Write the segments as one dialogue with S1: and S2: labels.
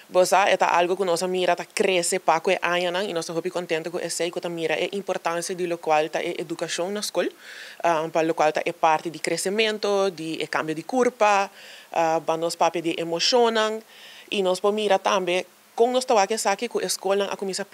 S1: Bosa eta algo que nós mira tá cresce para que aia nang e nós estamos contente com esse que mira a importância de lo qual tá a educação na escola, para lo qual tá é parte de crescimento, de cambio de curva, para nós papel de emoção e nós po mira também com nós tá que sabe que a escola a começa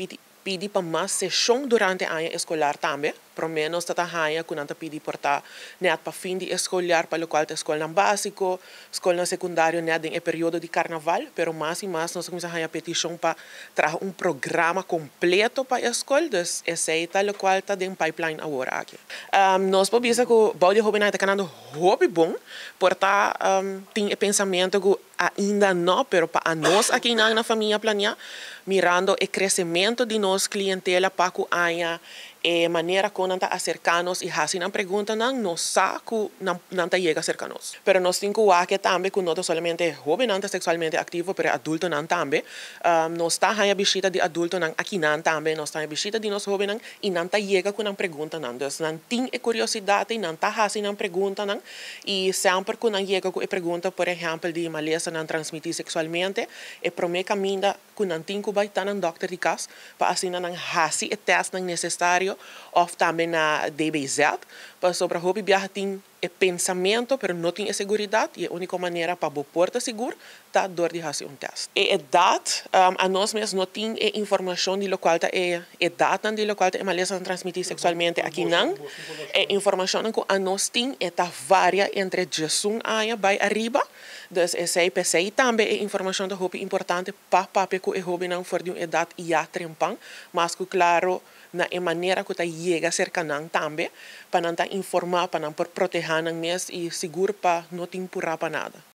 S1: pedir para mais sessão durante a ano escolar também, pelo menos tá haia quando tá pedir portar net para fim de escolar para o qual tá escola básico, escola secundário net em período de carnaval, pero mais e mais nós começa a petição para trazer programa completo para a escola, dus esse é o qual tá em pipeline agora aqui. Nós podemos que o balde jovem tá canando hobby bom, portar tem pensamento que ainda não, pero para nós aqui na família planear mirando o crescimento de nossa clientela para que haya maneira como nós acercarnos e fazer uma pergunta não sabe que não chega a acercarnos. Pero nós temos que também que não somente jovem não sexualmente ativo, pero adulto não também. Nós está a visita de adulto não aqui não também, nós está a visita de nós jovem não e não chega com uma pergunta não. Então não tem curiosidade, não está fazendo uma pergunta não e sempre que não chega com a pergunta, por exemplo, de maleza não transmitir sexualmente, é para mim caminho que não tem que vai estar no doctor de casa para assim não fazer o teste necessário ou também na DBZ, para sobre hobby viajar tem pensamento, pero não tem segurança e a única maneira para boa porta segura tá dor de fazer teste. E idade, a nós mesmos não tem informação de local tá idade de local tá maleza transmitir sexualmente aqui não. Informação que a nós tem tá varia entre 18 anos vai arriba. Dus esse PCI também é informação de hobby importante para que o hobby não for de uma idade já trempang, mas que claro na maneira que chega cerca não também para não informar, para não proteger não mesmo e seguro para não te empurrar para nada.